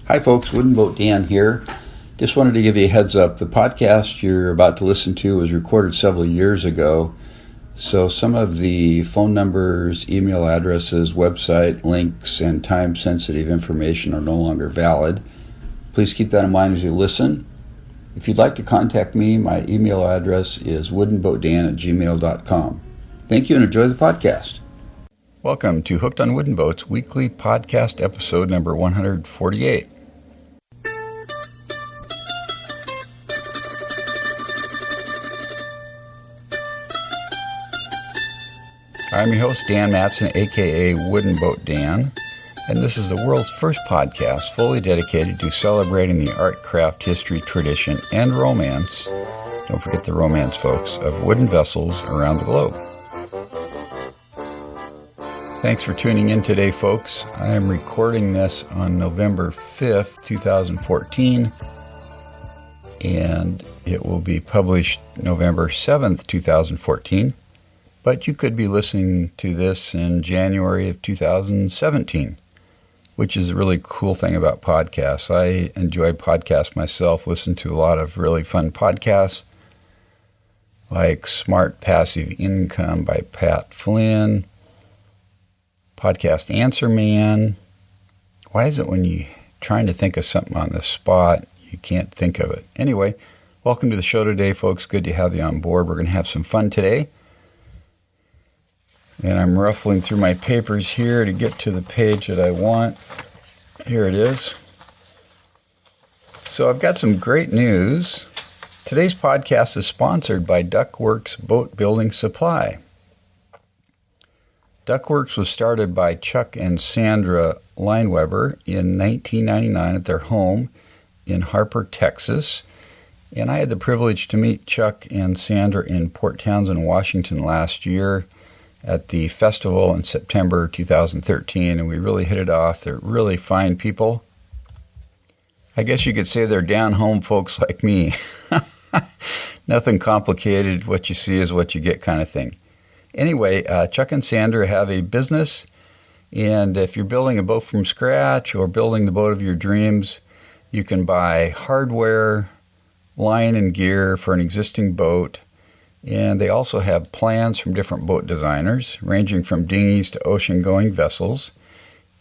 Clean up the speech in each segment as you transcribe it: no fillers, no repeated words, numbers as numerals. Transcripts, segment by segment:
Hi folks, Wooden Boat Dan here. Just wanted to give you a heads up. The podcast you're about to listen to was recorded several years ago, so some of the phone numbers, email addresses, website links, and time-sensitive information are no longer valid. Please keep that in mind as you listen. If you'd like to contact me, my email address is woodenboatdan@gmail.com. Thank you and enjoy the podcast. Welcome to Hooked on Wooden Boats weekly podcast episode number 148. I'm your host, Dan Matson, aka Wooden Boat Dan, and this is the world's first podcast fully dedicated to celebrating the art, craft, history, tradition, and romance, don't forget the romance, folks, of wooden vessels around the globe. Thanks for tuning in today, folks. I am recording this on November 5th, 2014, and it will be published November 7th, 2014. But you could be listening to this in January of 2017, which is a really cool thing about podcasts. I enjoy podcasts myself, listen to a lot of really fun podcasts, like Smart Passive Income by Pat Flynn, Podcast Answer Man. Why is it when you're trying to think of something on the spot, you can't think of it? Anyway, welcome to the show today, folks. Good to have you on board. We're going to have some fun today. And I'm ruffling through my papers here to get to the page that I want. Here it is. So I've got some great news. Today's podcast is sponsored by Duckworks Boat Building Supply. Duckworks was started by Chuck and Sandra Lineweber in 1999 at their home in Harper, Texas. And I had the privilege to meet Chuck and Sandra in Port Townsend, Washington last year at the festival in September 2013, and we really hit it off. They're really fine people. I guess you could say they're down-home folks like me. Nothing complicated. What you see is what you get kind of thing. Anyway, Chuck and Sandra have a business, and if you're building a boat from scratch or building the boat of your dreams, you can buy hardware, line, and gear for an existing boat. And they also have plans from different boat designers, ranging from dinghies to ocean-going vessels.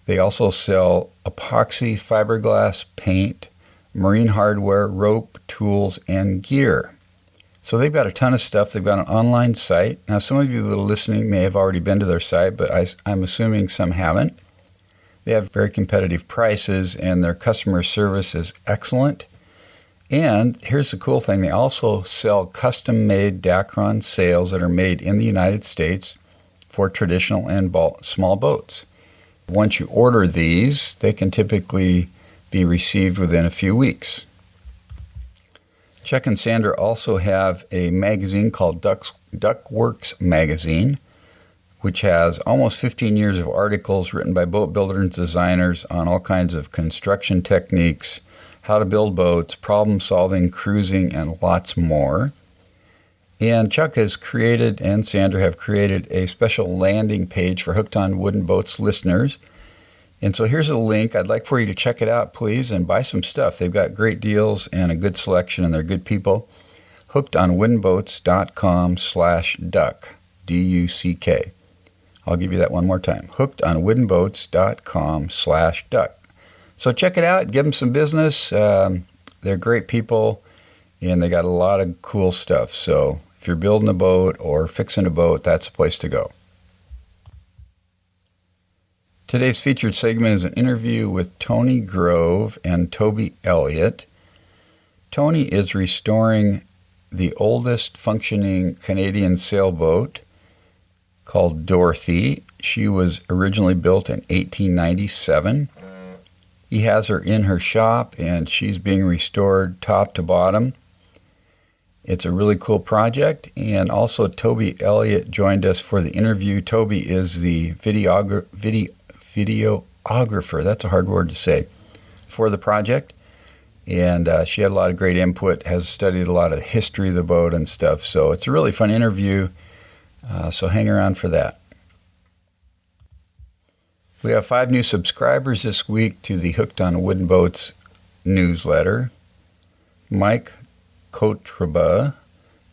They also sell epoxy, fiberglass, paint, marine hardware, rope, tools, and gear. So they've got a ton of stuff. They've got an online site. Now, some of you that are listening may have already been to their site, but I'm assuming some haven't. They have very competitive prices, and their customer service is excellent. And here's the cool thing. They also sell custom-made Dacron sails that are made in the United States for traditional and small boats. Once you order these, they can typically be received within a few weeks. Chuck and Sandra also have a magazine called Duckworks Magazine, which has almost 15 years of articles written by boat builders and designers on all kinds of construction techniques, how to build boats, problem-solving, cruising, and lots more. And Chuck has created, and Sandra have created, a special landing page for Hooked on Wooden Boats listeners. And so here's a link. I'd like for you to check it out, please, and buy some stuff. They've got great deals and a good selection, and they're good people. hookedonwoodenboats.com/duck, D-U-C-K. I'll give you that one more time. hookedonwoodenboats.com/duck. So check it out. Give them some business. They're great people, and they got a lot of cool stuff. So if you're building a boat or fixing a boat, that's the place to go. Today's featured segment is an interview with Tony Grove and Tobi Elliot. Tony is restoring the oldest functioning Canadian sailboat called Dorothy. She was originally built in 1897. He has her in her shop, and she's being restored top to bottom. It's a really cool project, and also Tobi Elliot joined us for the interview. Tobi is the videographer, that's a hard word to say, for the project, and she had a lot of great input, has studied a lot of the history of the boat and stuff, so it's a really fun interview, so hang around for that. We have 5 new subscribers this week to the Hooked on Wooden Boats newsletter. Mike Kotraba,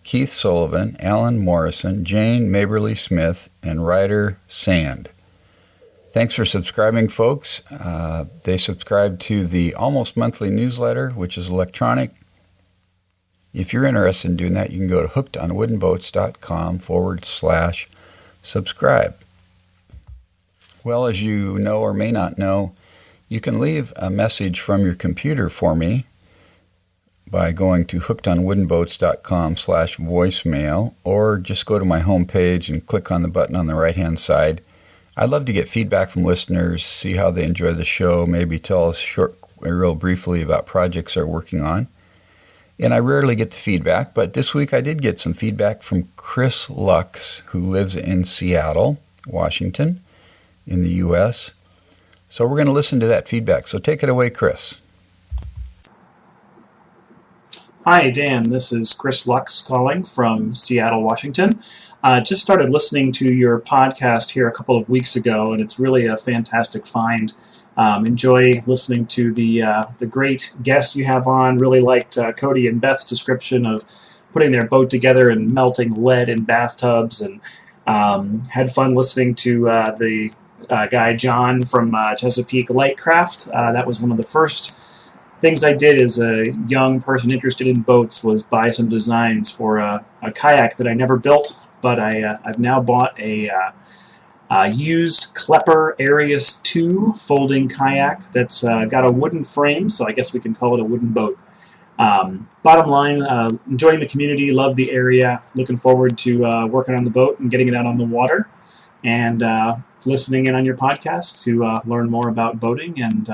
Keith Sullivan, Alan Morrison, Jane Maberly Smith, and Ryder Sand. Thanks for subscribing, folks. They subscribe to the almost monthly newsletter, which is electronic. If you're interested in doing that, you can go to hookedonwoodenboats.com/subscribe. Well, as you know or may not know, you can leave a message from your computer for me by going to hookedonwoodenboats.com/voicemail, or just go to my homepage and click on the button on the right-hand side. I'd love to get feedback from listeners, see how they enjoy the show, maybe tell us real briefly about projects they're working on. And I rarely get the feedback, but this week I did get some feedback from Chris Lux, who lives in Seattle, Washington, in the U.S. So we're going to listen to that feedback. So take it away, Chris. Hi, Dan. This is Chris Lux calling from Seattle, Washington. Just started listening to your podcast here a couple of weeks ago, and it's really a fantastic find. Enjoy listening to the great guests you have on. Really liked Cody and Beth's description of putting their boat together and melting lead in bathtubs, and had fun listening to the guy John from Chesapeake Lightcraft. That was one of the first things I did as a young person interested in boats, was buy some designs for a kayak that I never built, but I've now bought a used Klepper Arius 2 folding kayak that's got a wooden frame, so I guess we can call it a wooden boat. Bottom line, enjoying the community, love the area, looking forward to working on the boat and getting it out on the water, and listening in on your podcast to learn more about boating and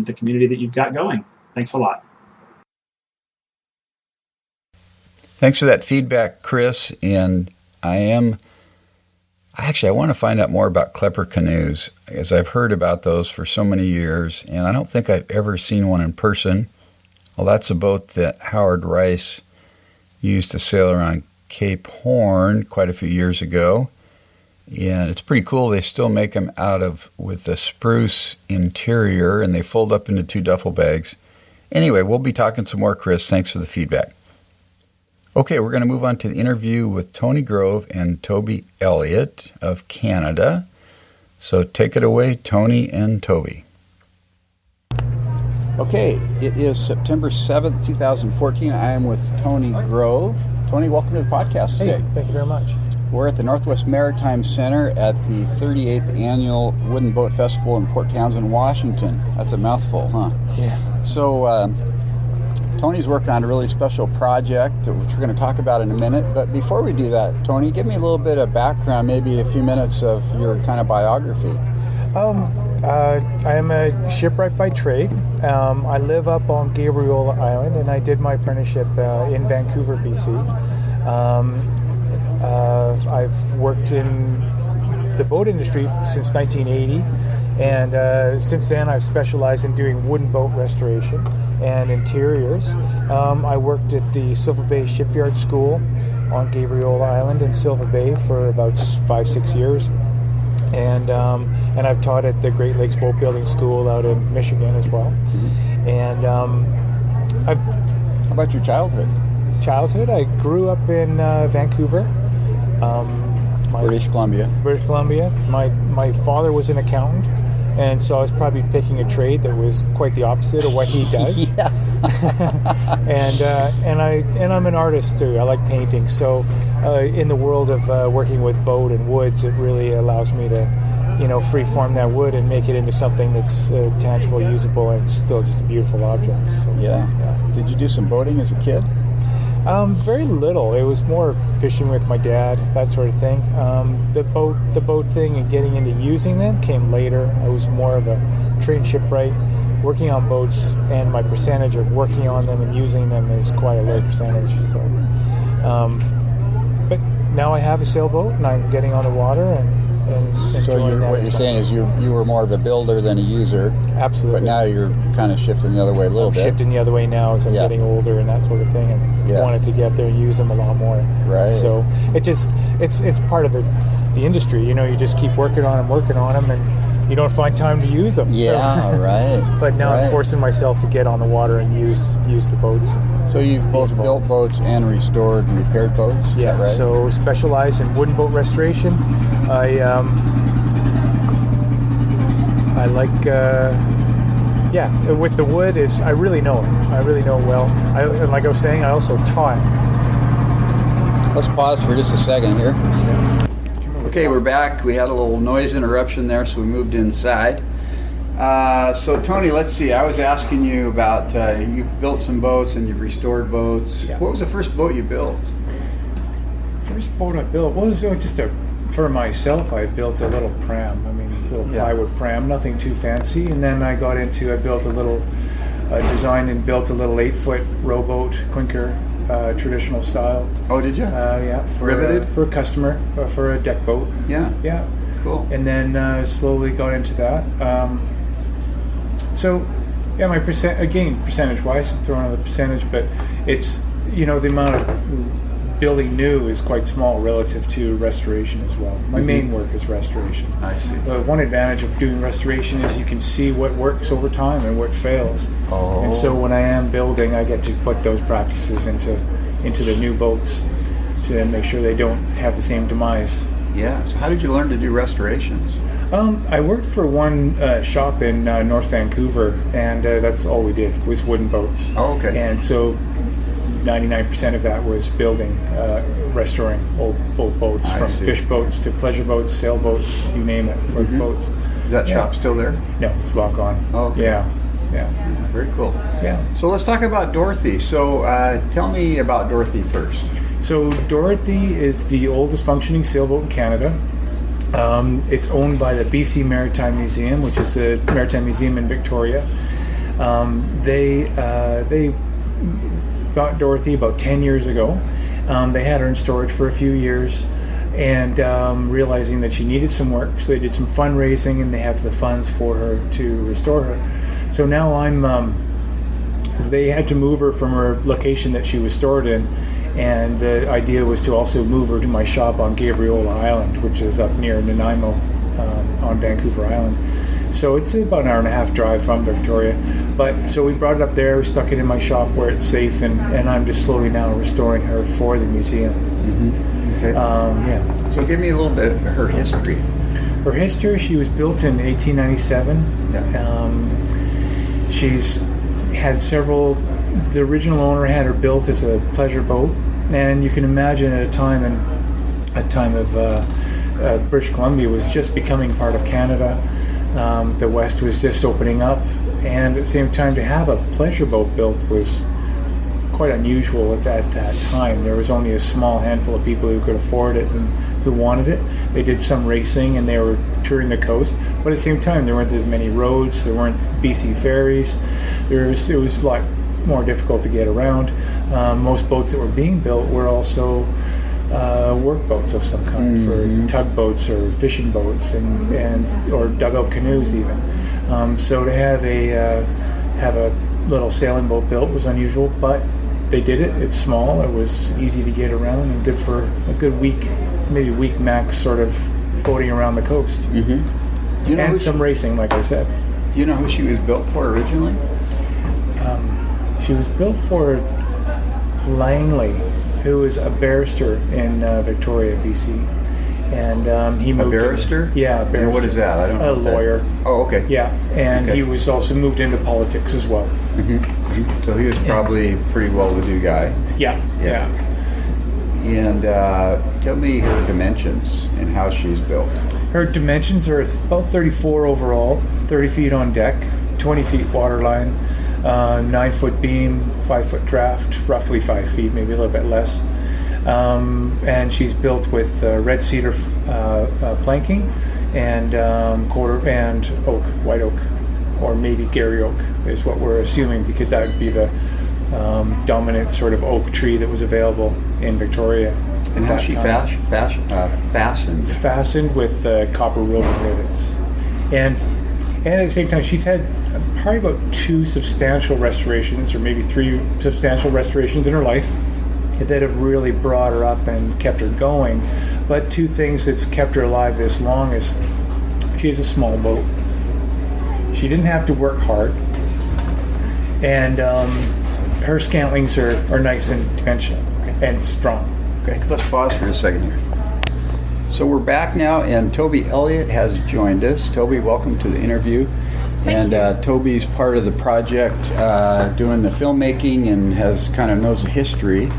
the community that you've got going. Thanks a lot. Thanks for that feedback, Chris. And I want to find out more about Klepper canoes, as I've heard about those for so many years, and I don't think I've ever seen one in person. Well, that's a boat that Howard Rice used to sail around Cape Horn quite a few years ago. And it's pretty cool. They still make them with a spruce interior, and they fold up into 2 duffel bags. Anyway, we'll be talking some more, Chris. Thanks for the feedback. Okay, we're going to move on to the interview with Tony Grove and Tobi Elliot of Canada. So take it away, Tony and Tobi. Okay, it is September 7th, 2014. I am with Tony Grove. Tony, welcome to the podcast today. Hey, thank you very much. We're at the Northwest Maritime Center at the 38th Annual Wooden Boat Festival in Port Townsend, Washington. That's a mouthful, huh? Yeah. So, Tony's working on a really special project, which we're going to talk about in a minute. But before we do that, Tony, give me a little bit of background, maybe a few minutes of your kind of biography. I am a shipwright by trade. I live up on Gabriola Island, and I did my apprenticeship in Vancouver, BC. I've worked in the boat industry since 1980, and since then I've specialized in doing wooden boat restoration and interiors. I worked at the Silver Bay Shipyard School on Gabriola Island in Silver Bay for about 5-6 years, and I've taught at the Great Lakes Boat Building School out in Michigan as well. And how about your childhood? I grew up in Vancouver, British Columbia. My father was an accountant, and so I was probably picking a trade that was quite the opposite of what he does. Yeah. and I'm an artist too. I like painting. So in the world of working with boat and woods, it really allows me to, freeform that wood and make it into something that's tangible, usable, and still just a beautiful object. So, yeah. Did you do some boating as a kid? Very little. It was more fishing with my dad, that sort of thing. The boat thing and getting into using them came later. I was more of a trained shipwright, working on boats, and my percentage of working on them and using them is quite a low percentage. So, but now I have a sailboat, and I'm getting on the water and enjoying that. What you're saying is you were more of a builder than a user. Absolutely. But now you're kind of shifting the other way a little bit. Shifting the other way now as I'm getting older and that sort of thing, and wanted to get there and use them a lot more. Right. So it's part of the industry. You just keep working on them, and you don't find time to use them. Yeah, right. But now I'm forcing myself to get on the water and use the boats. So you've both built boats and restored and repaired boats? Yeah, right? So specialize in wooden boat restoration. I like, with the wood I really know it. I really know it well. And like I was saying, I also taught. Let's pause for just a second here. Okay, we're back. We had a little noise interruption there, so we moved inside. So Tony, let's see. I was asking you about, you built some boats and you've restored boats. Yeah. What was the first boat you built? First boat I built was just for myself. I built a little pram. I mean, a little plywood pram, nothing too fancy. And then I built a little, designed and built a little 8-foot rowboat, clinker, traditional style. Oh, did you? Yeah. Riveted? For a customer, for a deck boat. Yeah. Yeah. Cool. And then slowly got into that. My percentage-wise, I'm throwing out the percentage, but it's, the amount of building new is quite small relative to restoration as well. My main work is restoration. I see. One advantage of doing restoration is you can see what works over time and what fails. Oh. And so when I am building, I get to put those practices into the new boats to make sure they don't have the same demise. Yeah. So how did you learn to do restorations? I worked for one shop in North Vancouver, and that's all we did was wooden boats. Oh, okay. And so 99% of that was building, restoring old boats, from fish boats to pleasure boats, sailboats, you name it, boats. Is that shop still there? No, it's long gone. Oh, okay. Yeah. Very cool. Yeah. So let's talk about Dorothy. So tell me about Dorothy first. So Dorothy is the oldest functioning sailboat in Canada. It's owned by the BC Maritime Museum, which is the Maritime Museum in Victoria. They got Dorothy about 10 years ago. They had her in storage for a few years, and realizing that she needed some work, so they did some fundraising, and they have the funds for her to restore her. So now they had to move her from her location that she was stored in, and the idea was to also move her to my shop on Gabriola Island, which is up near Nanaimo on Vancouver Island. So it's about an hour and a half drive from Victoria. But so we brought it up there, we stuck it in my shop where it's safe, and I'm just slowly now restoring her for the museum. Okay. So give me a little bit of her history. Her history, she was built in 1897. Yeah. She's had several. The original owner had her built as a pleasure boat, and you can imagine at a time of British Columbia was just becoming part of Canada. The West was just opening up, and at the same time, to have a pleasure boat built was quite unusual at that time. There was only a small handful of people who could afford it and who wanted it. They did some racing, and they were touring the coast, but at the same time, there weren't as many roads. There weren't BC ferries. It was a lot more difficult to get around. Most boats that were being built were also work boats of some kind, for tugboats or fishing boats and or dugout canoes even. So to have a little sailing boat built was unusual, but they did it. It's small. It was easy to get around and good for a good week, maybe week max, sort of boating around the coast. Mm-hmm. And some racing, like I said. Do you know who she was built for originally? She was built for Langley, who was a barrister in Victoria, BC, and he moved. A barrister? Yeah, a barrister. And what is that? I don't know. A lawyer. Oh, okay. Yeah, and he was also moved into politics as well. Mm-hmm. So he was probably a pretty well-to-do guy. Yeah. And tell me her dimensions and how she's built. Her dimensions are about 34 overall, 30 feet on deck, 20 feet waterline. 9-foot beam, 5-foot draft, roughly 5 feet, maybe a little bit less. And she's built with red cedar planking and white oak, or maybe Gary oak is what we're assuming, because that would be the dominant sort of oak tree that was available in Victoria. And how's she fastened? Fastened with copper roving rivets. And at the same time, she's had probably about 2 substantial restorations, or maybe 3 substantial restorations in her life that have really brought her up and kept her going. But 2 things that's kept her alive this long is she has a small boat. she didn't have to work hard, and her scantlings are nice and dimensional and strong. Okay, let's pause for a second here. So we're back now, and Tobi Elliot has joined us. Tobi, welcome to the interview. Thank you. Tobi's part of the project doing the filmmaking and knows the history.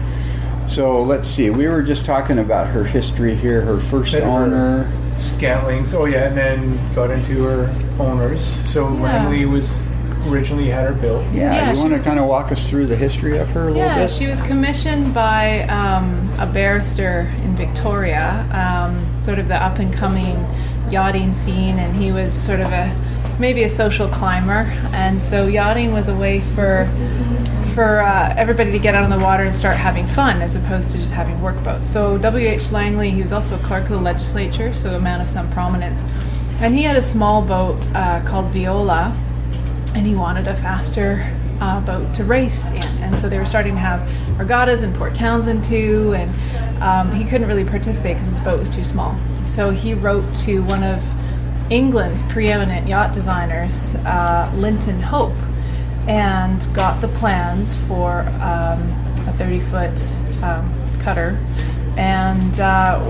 So let's see, we were just talking about her history here, her first owner. Scantlings, and then got into her owners. So Langley was originally had her built. Yeah, you want to kind of walk us through the history of her a little bit? Yeah, she was commissioned by a barrister in Victoria, sort of the up-and-coming yachting scene, and he was sort of maybe a social climber, and so yachting was a way for everybody to get out on the water and start having fun as opposed to just having workboats. So W.H. Langley, he was also clerk of the legislature, so a man of some prominence, and he had a small boat called Viola, and he wanted a faster boat to race in, and so they were starting to have regattas in Port Townsend too, and he couldn't really participate because his boat was too small. So he wrote to one of England's preeminent yacht designers, Linton Hope, and got the plans for a 30-foot cutter. And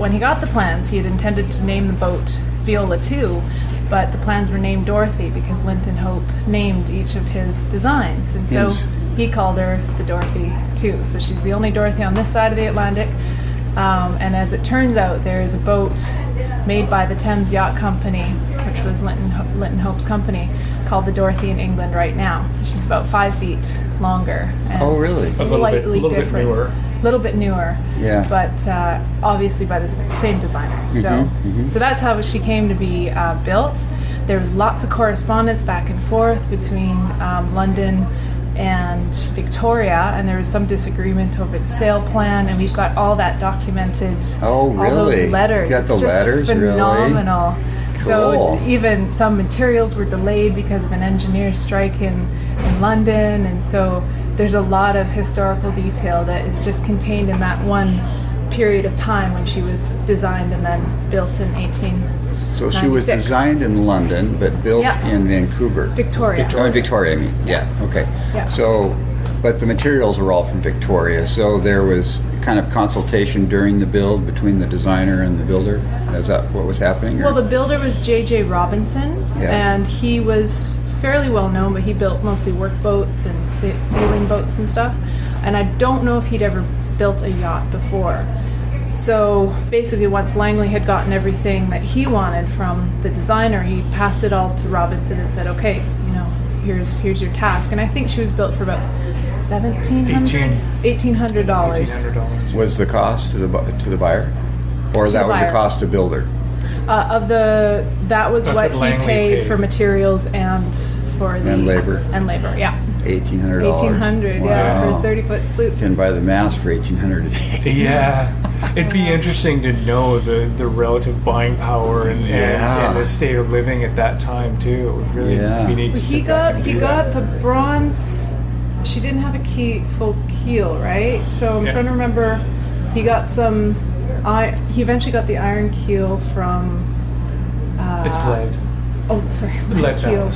when he got the plans, he had intended to name the boat Viola 2, but the plans were named Dorothy because Linton Hope named each of his designs. And so he called her the Dorothy 2. So she's the only Dorothy on this side of the Atlantic. And as it turns out, there is a boat made by the Thames Yacht Company, which was Linton Hope's company, called the Dorothy in England right now. She's about 5 feet longer. And really? Slightly different. A little bit newer. Yeah. But obviously by the same designer. So that's how she came to be built. There was lots of correspondence back and forth between London and Victoria, and there was some disagreement over the sail plan, and we've got all that documented. Oh, really? All those letters. You got it's the just letters, phenomenal. Really? Cool. So even some materials were delayed because of an engineer strike in London, and so there's a lot of historical detail that is just contained in that one period of time when she was designed and then built in 1896. So she was designed in London, but built in Vancouver. Victoria, I mean. Yeah, okay. Yeah. So, but the materials were all from Victoria, so there was kind of consultation during the build between the designer and the builder? Is that what was happening? Well, the builder was J.J. Robinson, and he was fairly well known, but he built mostly workboats and sailing boats and stuff, and I don't know if he'd ever built a yacht before. So basically once Langley had gotten everything that he wanted from the designer, he passed it all to Robinson and said, okay, here's your task. And I think she was built for about $1,800. Was the cost to the buyer? Or that was the cost to builder? That was what he paid for materials and for the labor. And labor, yeah. $1,800. $1,800, yeah, for a 30-foot sloop. You can buy the mast for $1,800 a day. Yeah, it'd be interesting to know the relative buying power and the state of living at that time too. It would really be neat to he got the bronze. She didn't have a full keel, right? So I'm trying to remember. He got some. He eventually got the iron keel from. It's lead. Oh, sorry, lead keel.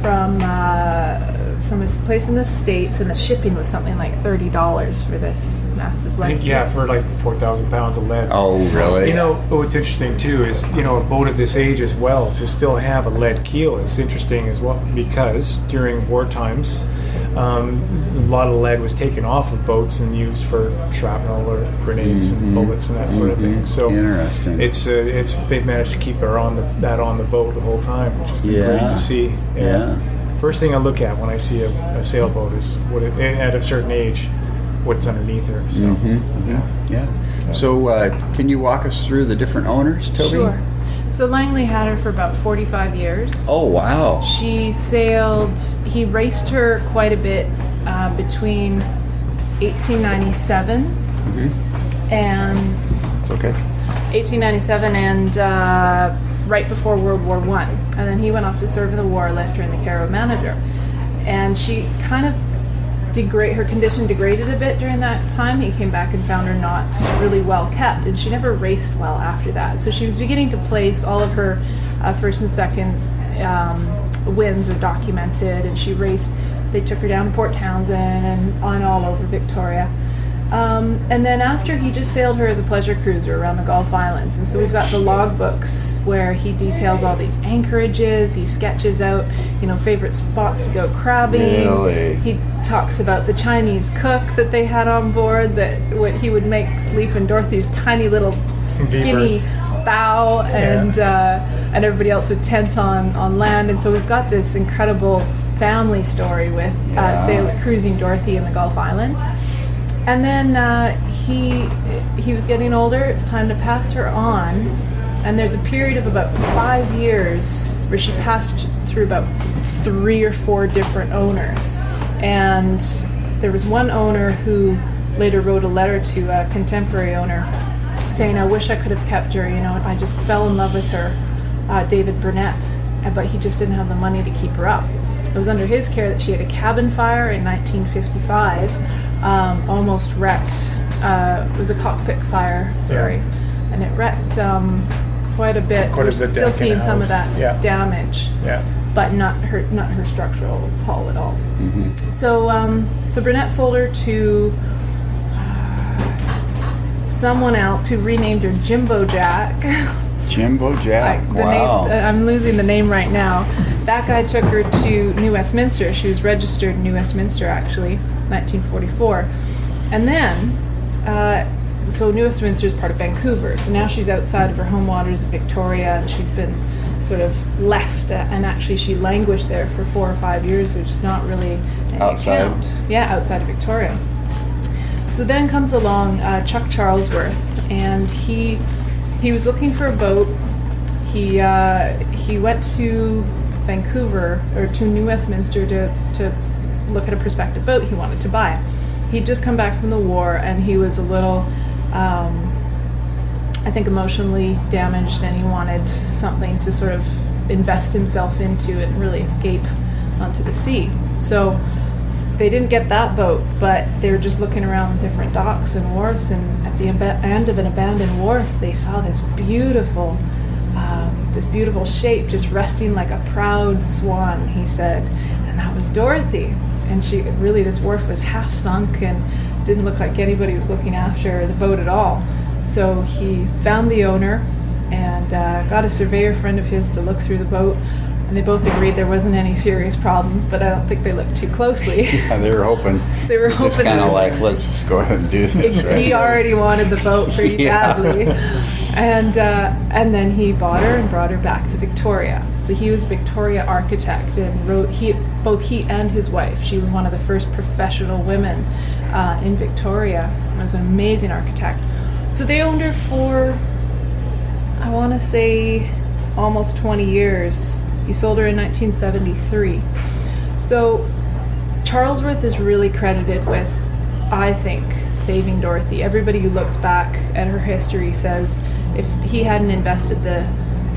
ballast, From his place in the States, and the shipping was something like $30 for this massive lead. Yeah, for like 4,000 pounds of lead. Oh, really? What's interesting too is, a boat of this age as well, to still have a lead keel is interesting as well, because during war times, a lot of lead was taken off of boats and used for shrapnel or grenades and bullets and that sort of thing. So interesting. It's they've managed to keep her on the boat the whole time, which has been great to see. Yeah. First thing I look at when I see a sailboat is at a certain age, what's underneath her. So, So, can you walk us through the different owners, Tobi? Sure. So Langley had her for about 45 years. Oh, wow. He raced her quite a bit between 1897 and... It's okay. 1897 and right before World War I. And then he went off to serve in the war, left her in the care of a manager. And she kind of her condition degraded a bit during that time. He came back and found her not really well kept, and she never raced well after that. So she was beginning to place all of her first and second wins are documented, and she raced. They took her down to Port Townsend and on all over Victoria. And then after, he just sailed her as a pleasure cruiser around the Gulf Islands. And so we've got the logbooks where he details all these anchorages. He sketches out, favorite spots to go crabbing. Really? He talks about the Chinese cook that they had on board, that what he would make Sleep and Dorothy's tiny little skinny bow, and everybody else would tent on land. And so we've got this incredible family story with cruising Dorothy in the Gulf Islands. And then he was getting older. It's time to pass her on. And there's a period of about 5 years where she passed through about 3 or 4 different owners. And there was one owner who later wrote a letter to a contemporary owner saying, I wish I could have kept her. I just fell in love with her, David Burnett. But he just didn't have the money to keep her up. It was under his care that she had a cabin fire in 1955, almost wrecked. It was a cockpit fire, and it wrecked quite a bit. We're still seeing some of that damage, but not her structural hull at all. Mm-hmm. So Burnett sold her to someone else who renamed her Jimbo Jack. Jimbo Jack. Wow. I'm losing the name right now. That guy took her to New Westminster. She was registered in New Westminster, actually, 1944. And then, so New Westminster is part of Vancouver. So now she's outside of her home waters of Victoria, and she's been sort of left. And actually, she languished there for 4 or 5 years. There's not really any account. Yeah, outside of Victoria. So then comes along Chuck Charlesworth, and he was looking for a boat. He went to Vancouver, or to New Westminster, to look at a prospective boat he wanted to buy. He'd just come back from the war, and he was a little, I think, emotionally damaged, and he wanted something to sort of invest himself into and really escape onto the sea. So they didn't get that boat, but they were just looking around different docks and wharves, and at the end of an abandoned wharf, they saw this beautiful shape just resting like a proud swan, he said, and that was Dorothy. And this wharf was half sunk and didn't look like anybody was looking after the boat at all. So he found the owner and got a surveyor friend of his to look through the boat. And they both agreed there wasn't any serious problems, but I don't think they looked too closely. Yeah, they were hoping. Just kind of like, let's just go ahead and do this. He already wanted the boat pretty badly. And then he bought her and brought her back to Victoria. So he was a Victoria architect, and both he and his wife. She was one of the first professional women in Victoria. He was an amazing architect. So they owned her for, I want to say, almost 20 years. He sold her in 1973. So Charlesworth is really credited with, I think, saving Dorothy. Everybody who looks back at her history says if he hadn't invested the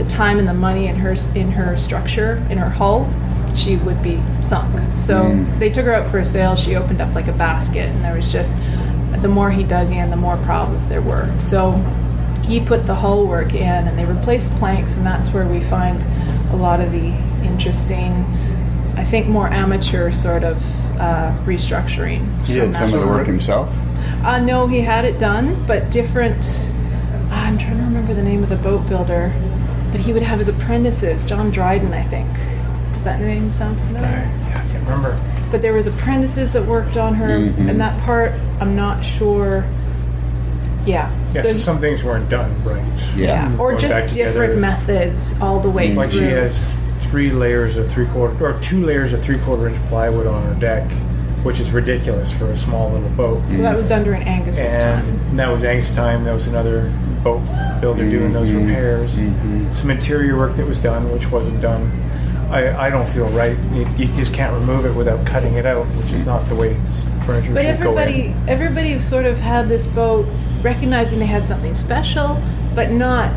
time and the money in her structure, in her hull, she would be sunk. So they took her out for a sail. She opened up like a basket, and there was just, the more he dug in, the more problems there were. So he put the hull work in, and they replaced planks, and that's where we find a lot of the interesting, I think, more amateur sort of restructuring. He did some of the work himself? No, he had it done, but different. I'm trying to remember the name of the boat builder, but he would have his apprentices. John Dryden, I think. Does that name sound familiar? Yeah, I can't remember. But there was apprentices that worked on her, and that part, I'm not sure. Yeah. So some things weren't done right. Yeah. Or just different methods all the way like through. She has 3 layers of 3/4 or 2 layers of 3/4 inch plywood on her deck, which is ridiculous for a small little boat. Well, that was done during Angus's time. And that was Angus' time. That was another boat builder doing those repairs. Some interior work that was done, which wasn't done. I don't feel right. You just can't remove it without cutting it out, which is not the way furniture should go in. But everybody sort of had this boat recognizing they had something special, but not.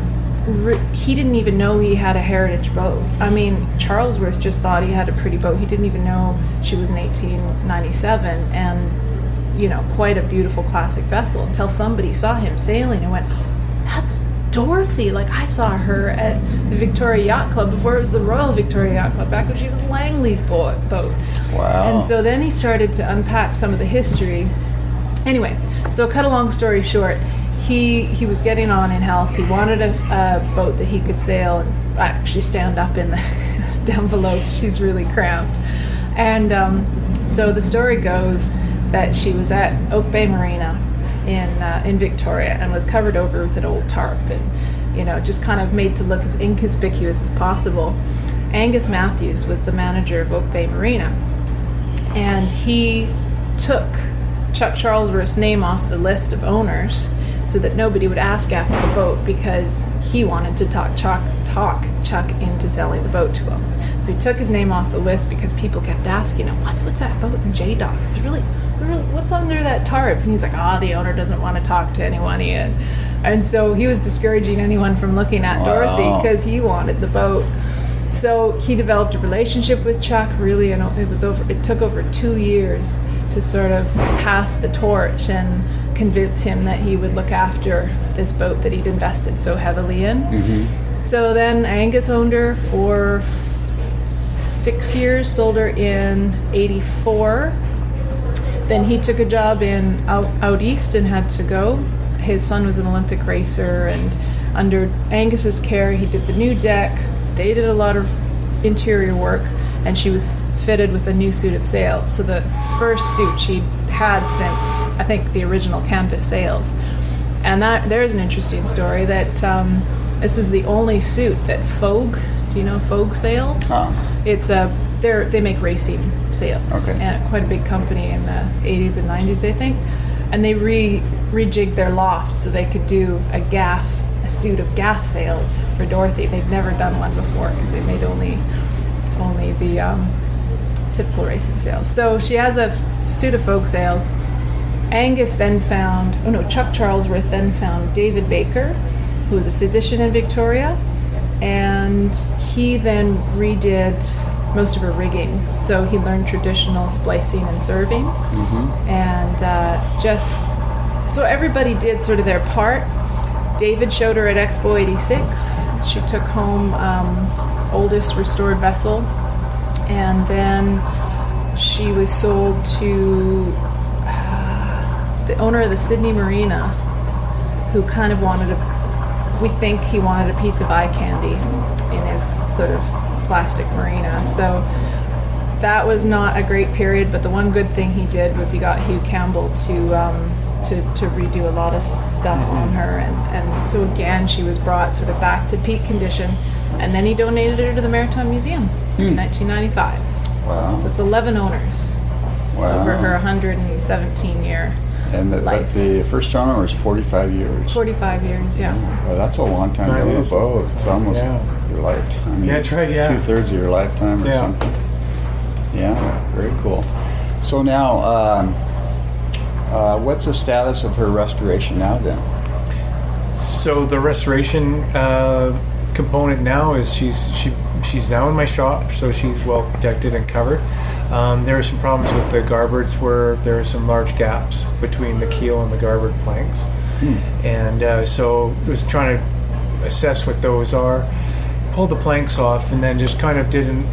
He didn't even know he had a heritage boat. I mean, Charlesworth just thought he had a pretty boat. He didn't even know she was in 1897, and quite a beautiful classic vessel, until somebody saw him sailing and went, "That's Dorothy! Like, I saw her at the Victoria Yacht Club before it was the Royal Victoria Yacht Club, back when she was Langley's boat. Wow. And so then he started to unpack some of the history. Anyway, so cut a long story short, he was getting on in health. He wanted a boat that he could sail and actually stand up in the down below. She's really cramped. And so the story goes that she was at Oak Bay Marina in Victoria and was covered over with an old tarp and, just kind of made to look as inconspicuous as possible. Angus Matthews was the manager of Oak Bay Marina, and he took Chuck Charlesworth's name off the list of owners so that nobody would ask after the boat, because he wanted to talk Chuck into selling the boat to him. So he took his name off the list because people kept asking him, what's with that boat in J-Dock? It's really, what's under that tarp? And he's like, the owner doesn't want to talk to anyone. And so he was discouraging anyone from looking at Dorothy because he wanted the boat. So he developed a relationship with Chuck, really, and it took over 2 years to sort of pass the torch and convince him that he would look after this boat that he'd invested so heavily in. Mm-hmm. So then Angus owned her for 6 years, sold her in 84. Then he took a job out east and had to go. His son was an Olympic racer, and under Angus's care, he did the new deck. They did a lot of interior work, and she was fitted with a new suit of sails. So the first suit she'd had since, I think, the original canvas sails. And there's an interesting story that this is the only suit that HOWB, do you know HOWB sails? It's they make racing sails, and quite a big company in the 80s and 90s, I think. And they rejigged their lofts so they could do a suit of gaff sails for Dorothy. They've never done one before because they made only the typical racing sails. So she has a suit of folk sails. Chuck Charlesworth then found David Baker, who was a physician in Victoria, and he then redid most of her rigging. So he learned traditional splicing and serving, and so everybody did sort of their part. David showed her at Expo 86. She took home oldest restored vessel, and then she was sold to the owner of the Sydney Marina, who kind of we think he wanted a piece of eye candy in his sort of plastic marina. So that was not a great period, but the one good thing he did was he got Hugh Campbell to redo a lot of stuff on her, and so again she was brought sort of back to peak condition, and then he donated her to the Maritime Museum in 1995. Wow. So it's 11 owners over her 117-year life. But the first owner was 45 years. 45 years, yeah. Well, that's a long time to own a boat. It's almost your lifetime. I mean, that's right, yeah. 2/3 of your lifetime or something. Yeah, very cool. So now, what's the status of her restoration now then? So the restoration component now is she's now in my shop, so she's well protected and covered. There are some problems with the garboards where there are some large gaps between the keel and the garboard planks, and so I was trying to assess what those are. Pulled the planks off, and then just kind of did an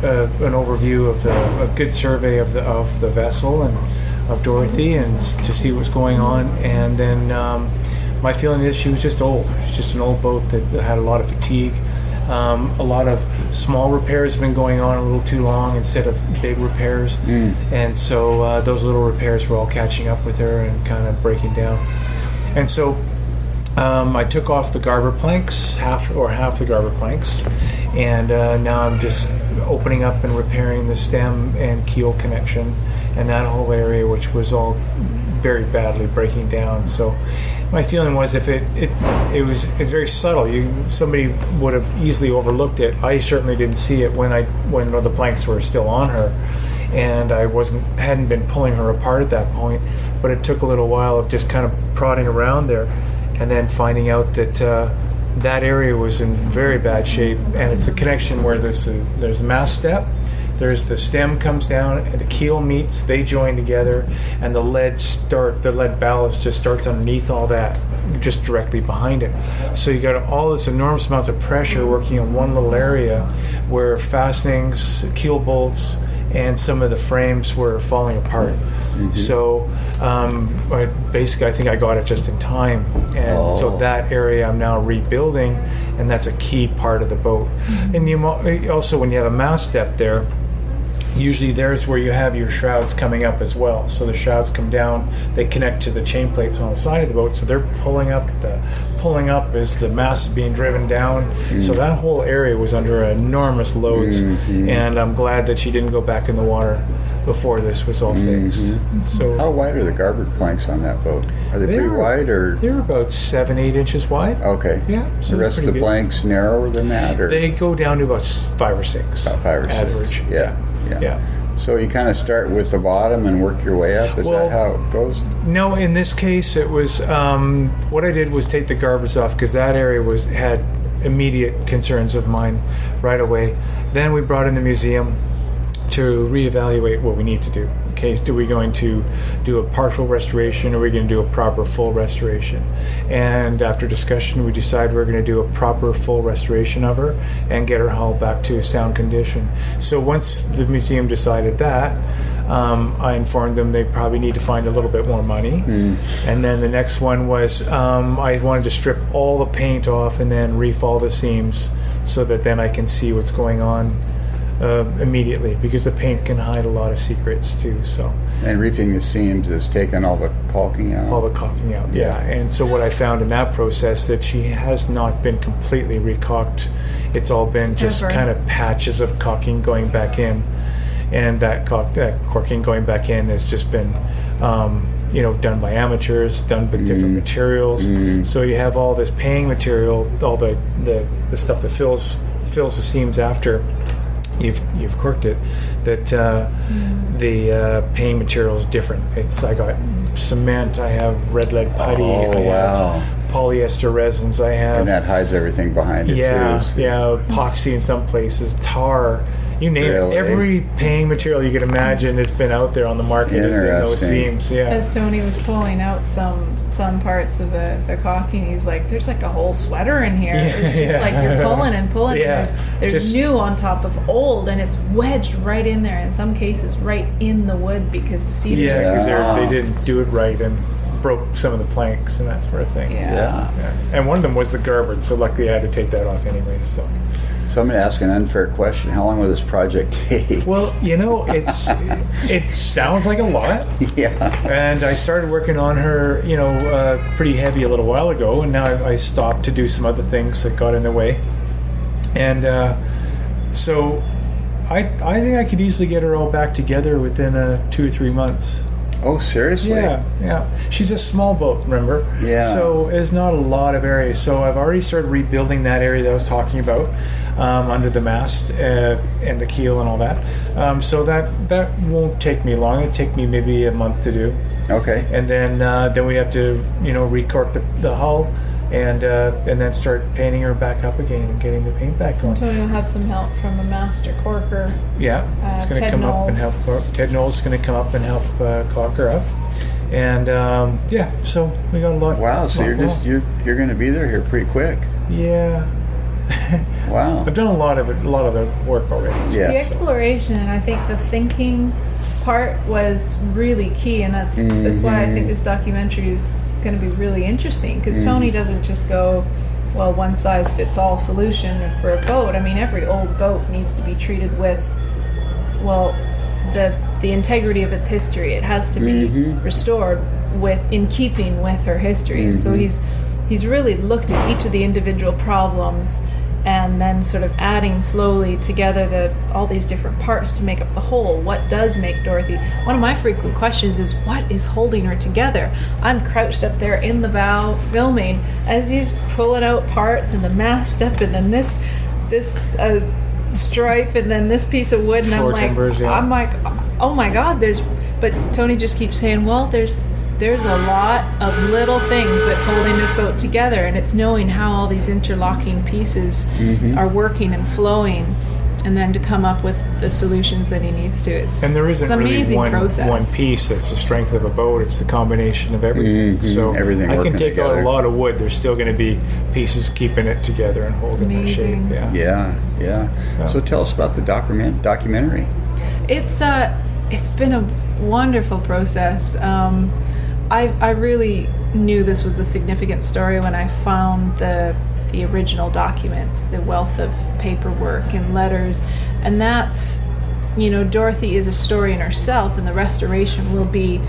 overview of a good survey of the vessel and of Dorothy, and to see what's going on. And then my feeling is she was just old. She's just an old boat that had a lot of fatigue. A lot of small repairs have been going on a little too long instead of big repairs, and so those little repairs were all catching up with her and kind of breaking down. And so I took off the garboard planks, half the garboard planks, and now I'm just opening up and repairing the stem and keel connection and that whole area, which was all very badly breaking down. So my feeling was if it's very subtle. Somebody would have easily overlooked it. I certainly didn't see it when the planks were still on her, and I hadn't been pulling her apart at that point. But it took a little while of just kind of prodding around there, and then finding out that that area was in very bad shape. And it's a connection where there's a mast step. There's the stem comes down, and the keel meets, they join together, and the lead ballast just starts underneath all that, just directly behind it. So you got all this enormous amounts of pressure working in one little area where fastenings, keel bolts, and some of the frames were falling apart. So I think I got it just in time, and so that area I'm now rebuilding, and that's a key part of the boat. And also, when you have a mast step there, usually there's where you have your shrouds coming up as well. So the shrouds come down, they connect to the chain plates on the side of the boat, so they're pulling up as the mast is being driven down. So that whole area was under enormous loads, and I'm glad that she didn't go back in the water before this was all fixed. So how wide are the garboard planks on that boat? Are they pretty wide, or they're about 7-8 inches wide? Okay. Yeah. So the rest of the planks narrower than that, or they go down to about 5 or 6. About 5 or 6. Average. Yeah. So you kind of start with the bottom and work your way up? Is that how it goes? No, in this case it was, what I did was take the garboards off, because that area had immediate concerns of mine right away. Then we brought in the museum to reevaluate what we need to do. Okay, are we going to do a partial restoration, or are we going to do a proper full restoration? And after discussion, we decided we're going to do a proper full restoration of her and get her hull back to sound condition. So once the museum decided that, I informed them they probably need to find a little bit more money. And then the next one was I wanted to strip all the paint off and then reef all the seams, so that then I can see what's going on immediately, because the paint can hide a lot of secrets too. So, and reefing the seams is taking all the caulking out. All the caulking out, yeah. And so what I found in that process, that she has not been completely recaulked. It's all been just kind of patches of caulking going back in, and that caulking going back in has just been done by amateurs, done with different materials. So you have all this paying material, all the stuff that fills the seams after you've corked it, that the paint material is different. I got cement, I have red lead putty, I have polyester resins, I have, and that hides everything behind it too. Epoxy in some places, tar, you name it. Every paint material you can imagine has been out there on the market in those seams. As Tony was pulling out some parts of the caulking, he's like, there's like a whole sweater in here. It's just like you're pulling and pulling. There's new on top of old, and it's wedged right in there, in some cases right in the wood, because the cedar. Because they didn't do it right and broke some of the planks and that sort of thing. And one of them was the garboard, so luckily I had to take that off anyway. So I'm going to ask an unfair question. How long will this project take? Well, it sounds like a lot. And I started working on her, pretty heavy a little while ago, and now I stopped to do some other things that got in the way. And so I think I could easily get her all back together within 2 or 3 months. Oh, seriously? Yeah. She's a small boat, remember? So there's not a lot of area. So I've already started rebuilding that area that I was talking about, under the mast and the keel and all that. So that won't take me long. It'll take me maybe a month to do. Okay. And then we have to recork the hull, and then start painting her back up again and getting the paint back on. So you'll have some help from a master corker. It's going to come up and help. Ted Knowles is going to come up and help caulk her up. And so we got a lot. Wow! So you're going to be there here pretty quick. Yeah. Wow. I've done a lot of the work already. The exploration, and I think the thinking part was really key, and that's why I think this documentary is going to be really interesting, because Tony doesn't just go, well, one size fits all solution for a boat. I mean, every old boat needs to be treated with, well, the integrity of its history. It has to be restored in keeping with her history. And so he's really looked at each of the individual problems, and then sort of adding slowly together all these different parts to make up the whole. What does make Dorothy? One of my frequent questions is, what is holding her together? I'm crouched up there in the bow filming as he's pulling out parts, and the mast up, and then this stripe, and then this piece of wood, and I'm like, oh my God, but Tony just keeps saying, well, there's a lot of little things that's holding this boat together, and it's knowing how all these interlocking pieces are working and flowing. and then to come up with the solutions that he needs to. It's And there isn't it's an really amazing one process. piece that's the strength of a boat. It's the combination of everything. Mhm. So Everything I can working take out together. a lot of wood. There's still going to be pieces keeping it together and holding that shape. Amazing. Yeah. So tell us about the documentary. It's been a wonderful process. I really knew this was a significant story when I found the original documents, the wealth of paperwork and letters, and that's, Dorothy is a story in herself, and the restoration will be,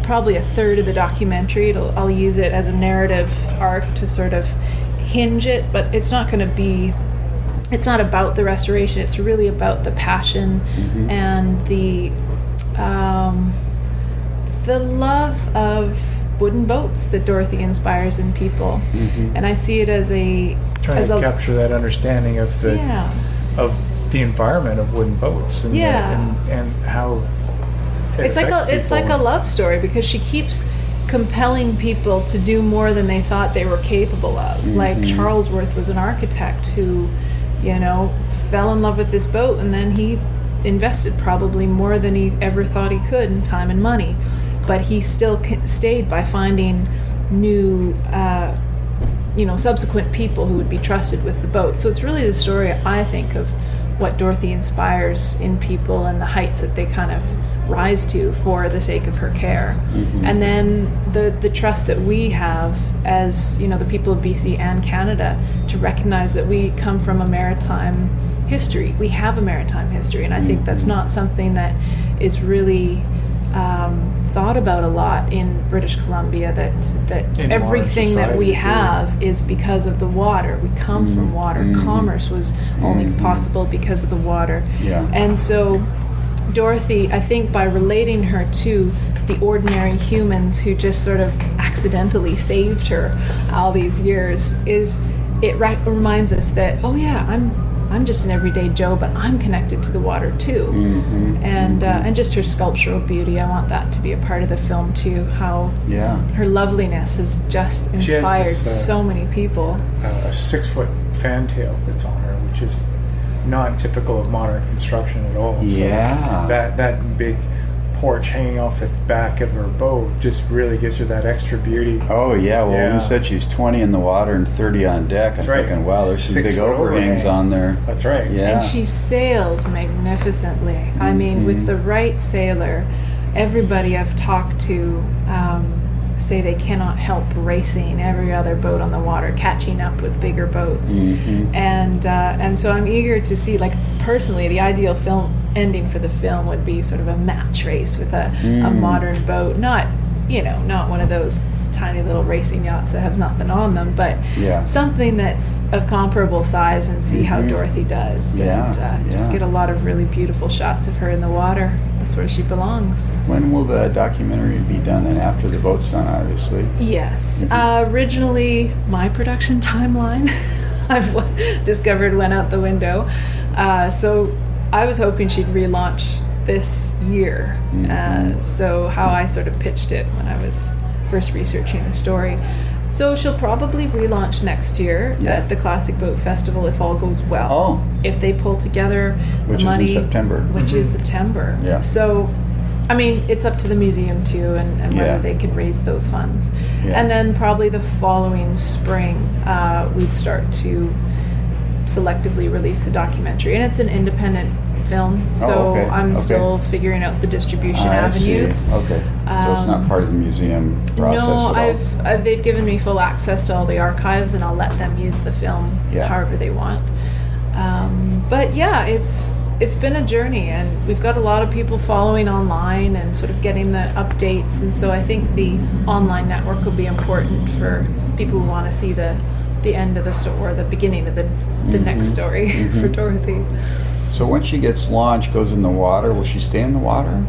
probably a third of the documentary. I'll use it as a narrative arc to sort of hinge it, but it's not going to be. It's not about the restoration. It's really about the passion and the love of wooden boats that Dorothy inspires in people. And I see it as Trying to capture that understanding of the environment of wooden boats and and how it's like a love story, because she keeps compelling people to do more than they thought they were capable of. Like Charlesworth was an architect who, fell in love with this boat, and then he invested probably more than he ever thought he could in time and money, but he still stayed by finding new subsequent people who would be trusted with the boat. So it's really the story, I think, of what Dorothy inspires in people and the heights that they kind of rise to for the sake of her care. And then the trust that we have as the people of BC and Canada to recognize that we come from a maritime history. We have a maritime history, and I think that's not something that is really thought about a lot in British Columbia, that In everything that we society, have is because of the water. We come from water. Commerce was only possible because of the water. And so Dorothy, I think by relating her to the ordinary humans who just sort of accidentally saved her all these years, reminds us that, oh yeah, I'm just an everyday Joe, but I'm connected to the water too. And just her sculptural beauty, I want that to be a part of the film too, how her loveliness has just inspired so many people. A 6-foot fantail that's on her, which is not typical of modern construction at all. So that big porch hanging off the back of her boat just really gives her that extra beauty. Oh yeah, well when you said she's 20 in the water and 30 on deck, I'm thinking, wow, there's some big overhangs on there. That's right. Yeah. And she sails magnificently. I mean, with the right sailor, everybody I've talked to say they cannot help racing every other boat on the water, catching up with bigger boats. And so I'm eager to see, like, personally, the ideal film ending for the film would be sort of a match race with a modern boat, not one of those tiny little racing yachts that have nothing on them, but something that's of comparable size, and see how Dorothy does. Just get a lot of really beautiful shots of her in the water. That's where she belongs. When will the documentary be done? And after the boat's done, obviously. Yes. Originally, my production timeline, I've discovered, went out the window. So I was hoping she'd relaunch this year. So how I sort of pitched it when I was first researching the story. So she'll probably relaunch next year at the Classic Boat Festival if all goes well. If they pull together the money. Which is in September. Which is September. Yeah. So, I mean, it's up to the museum too, and whether they can raise those funds. And then probably the following spring, we'd start to selectively release the documentary. And it's an independent film, so I'm still figuring out the distribution avenues. See. Okay. So it's not part of the museum process at all? They've given me full access to all the archives, and I'll let them use the film however they want. But yeah, it's been a journey, and we've got a lot of people following online and sort of getting the updates, and so I think the online network will be important for people who want to see the end of the story, or the beginning of the next story for Dorothy. So once she gets launched, goes in the water, will she stay in the water?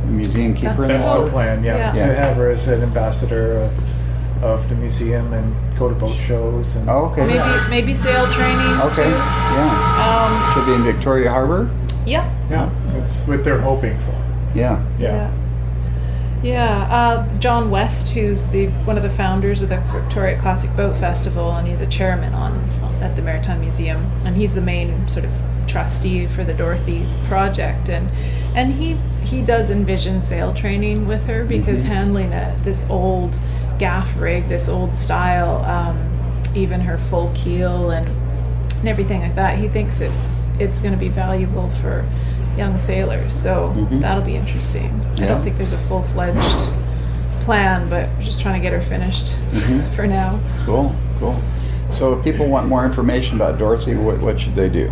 The museum keep her in the That's water? the plan, to have her as an ambassador of the museum and go to boat shows. And Maybe sail training. Okay, too. She'll be in Victoria Harbor? Yeah. That's what they're hoping for. Yeah. John West, who's one of the founders of the Victoria Classic Boat Festival, and he's a chairman on at the Maritime Museum, and he's the main sort of trustee for the Dorothy project, and he does envision sail training with her, because handling this old gaff rig, this old style, even her full keel and everything like that, he thinks it's going to be valuable for young sailors. So that'll be interesting. I don't think there's a full-fledged plan, but we're just trying to get her finished for now. Cool. So if people want more information about Dorothy, what should they do?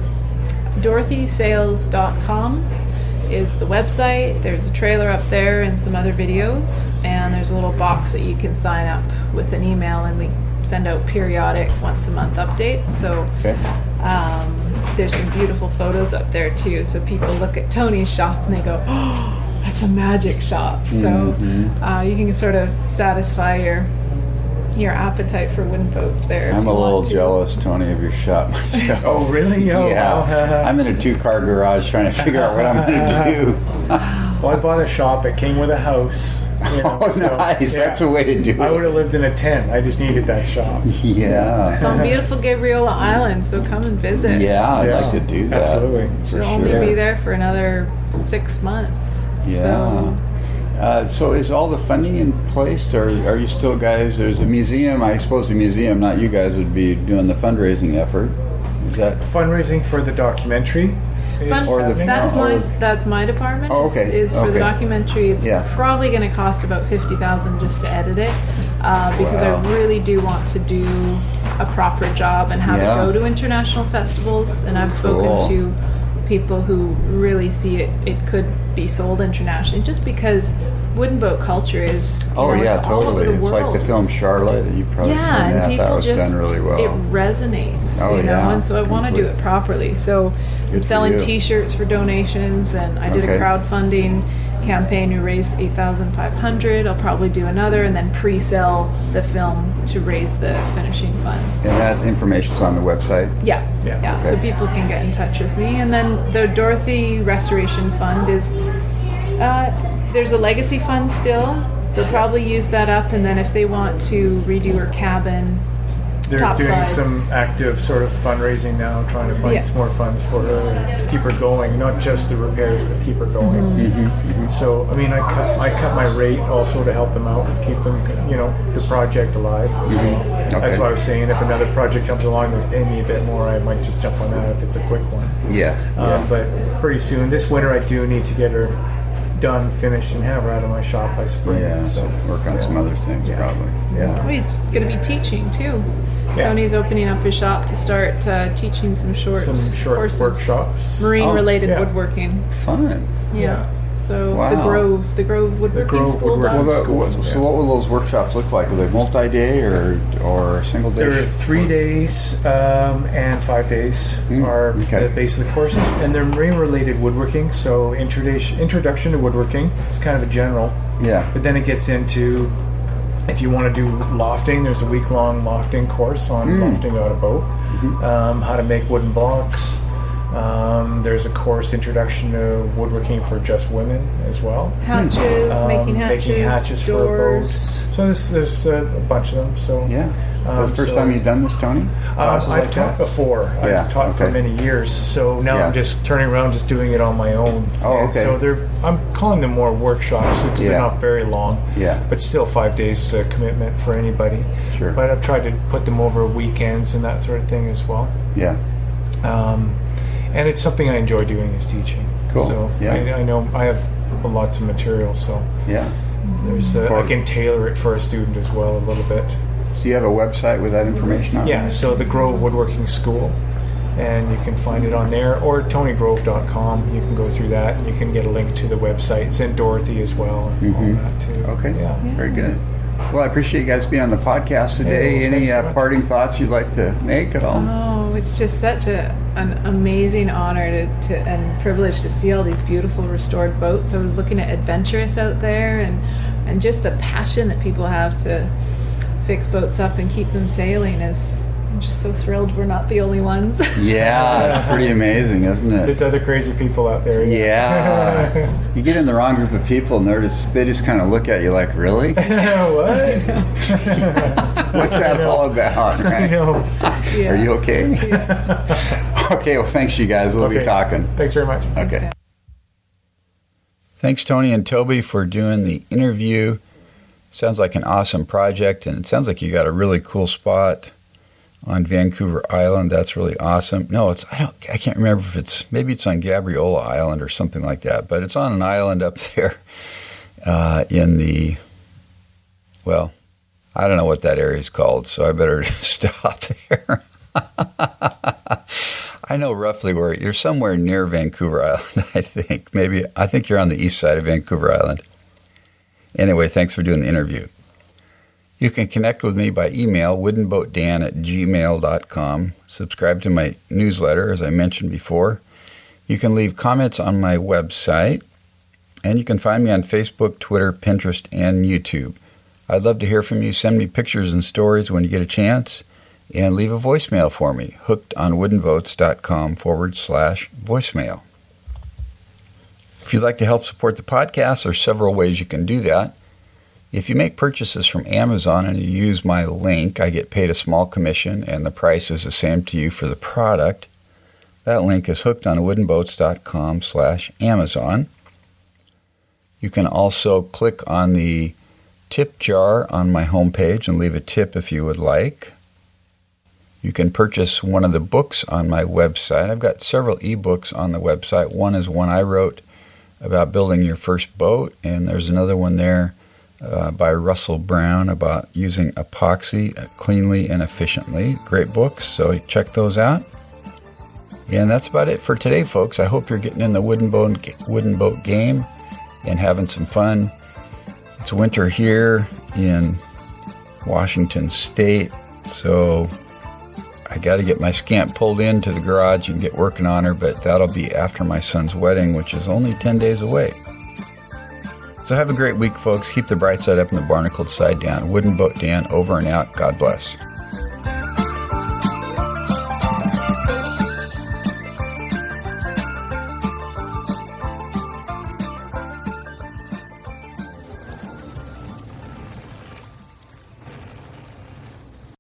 DorothySails.com is the website. There's a trailer up there and some other videos, and there's a little box that you can sign up with an email, and we send out periodic once a month updates. So there's some beautiful photos up there too, so people look at Tony's shop and they go, oh, that's a magic shop. So you can sort of satisfy your appetite for wooden boats there. I'm a little jealous, Tony, of your shop myself. Oh, really? Oh, yeah. I'm in a 2-car garage trying to figure out what I'm going to do. Well, I bought a shop. It came with a house. You know, nice. So, that's a way to do it. I would have lived in a tent. I just needed that shop. Yeah. It's on beautiful Gabriola Island, so come and visit. Yeah, I'd like to do that. Absolutely. She'll only be there for another 6 months. Yeah. So is all the funding in place, or are you still guys? There's a museum. I suppose the museum, not you guys, would be doing the fundraising effort. Is that fundraising for the documentary? That's my department. Oh, okay. Is for the documentary. It's probably going to cost about $50,000 just to edit it, because I really do want to do a proper job and have it go to international festivals. And I've spoken to people who really see it could be sold internationally, just because wooden boat culture is it's totally all over the world. It's like the film Charlotte. You've probably seen that. And that was done really well. It resonates, and so I want to do it properly. So I'm selling T-shirts for donations, and I did a crowdfunding campaign. We raised $8,500. I'll probably do another, and then pre-sell the film to raise the finishing funds. And that information's on the website? Yeah. Okay. So people can get in touch with me. And then the Dorothy Restoration Fund is, there's a legacy fund still. They'll probably use that up, and then if they want to redo her cabin, they're doing some active sort of fundraising now, trying to find some more funds for her to keep her going, not just the repairs, but keep her going. So, I mean, I cut my rate also to help them out, keep them, the project alive as well. Okay. That's why I was saying if another project comes along that's paying me a bit more, I might just jump on that if it's a quick one. But pretty soon, this winter, I do need to get her done, finished, and have her out of my shop by spring. So work on some other things probably. Oh, he's going to be teaching too. Tony's opening up his shop to start teaching some short courses, workshops, marine-related woodworking. Fun. So the Grove Woodworking School. So what will those workshops look like? Are they multi-day or single day? There are 3 days and 5 days are the base of the courses, and they're marine-related woodworking. So introduction to woodworking is kind of a general. But then it gets into, if you want to do lofting, there's a week-long lofting course on lofting out a boat, how to make wooden blocks. There's a course, Introduction to Woodworking for just women as well. Hatches, making hatches for a boat. So there's a bunch of them. So was the first time you've done this, Tony? I've taught before. I've taught for many years. So now I'm just turning around, just doing it on my own. So I'm calling them more workshops because they're not very long. But still 5 days is a commitment for anybody. Sure. But I've tried to put them over weekends and that sort of thing as well. And it's something I enjoy doing, is teaching. Cool. So I know I have lots of material, so there's I can tailor it for a student as well a little bit. So you have a website with that information on it? So the Grove Woodworking School, and you can find it on there, or TonyGrove.com. You can go through that, and you can get a link to the website. It's in Dorothy as well, and all that too. Okay, very good. Well, I appreciate you guys being on the podcast today. Any parting thoughts you'd like to make at all? Oh, it's just such an amazing honor to and privilege to see all these beautiful restored boats. I was looking at Adventurous out there, and just the passion that people have to fix boats up and keep them sailing is I'm just so thrilled we're not the only ones. Yeah, it's pretty amazing, isn't it? There's other crazy people out there. Yeah. You get in the wrong group of people and they just kind of look at you like, really? What? What's that all about? Right? Yeah. Are you okay? Yeah. Okay, well, thanks, you guys. We'll be talking. Thanks very much. Okay. Thanks, Tony and Tobi, for doing the interview. Sounds like an awesome project, and it sounds like you got a really cool spot on Vancouver Island. That's really awesome. No, I can't remember if maybe it's on Gabriola Island or something like that, but it's on an island up there I don't know what that area is called, so I better stop there. I know roughly where you're, somewhere near Vancouver Island, I think. I think you're on the east side of Vancouver Island. Anyway, thanks for doing the interview. You can connect with me by email, woodenboatdan@gmail.com. Subscribe to my newsletter, as I mentioned before. You can leave comments on my website, and you can find me on Facebook, Twitter, Pinterest, and YouTube. I'd love to hear from you. Send me pictures and stories when you get a chance, and leave a voicemail for me, hookedonwoodenboats.com/voicemail. If you'd like to help support the podcast, there are several ways you can do that. If you make purchases from Amazon and you use my link, I get paid a small commission, and the price is the same to you for the product. That link is hookedonwoodenboats.com/Amazon. You can also click on the tip jar on my homepage and leave a tip if you would like. You can purchase one of the books on my website. I've got several ebooks on the website. One is one I wrote about building your first boat, and there's another one there by Russell Brown about using epoxy cleanly and efficiently. Great books, so check those out. And that's about it for today, folks. I hope you're getting in the wooden boat game and having some fun. It's winter here in Washington State, so I got to get my Scamp pulled into the garage and get working on her, but that'll be after my son's wedding, which is only 10 days away. So have a great week, folks. Keep the bright side up and the barnacled side down. Wooden Boat Dan, over and out. God bless.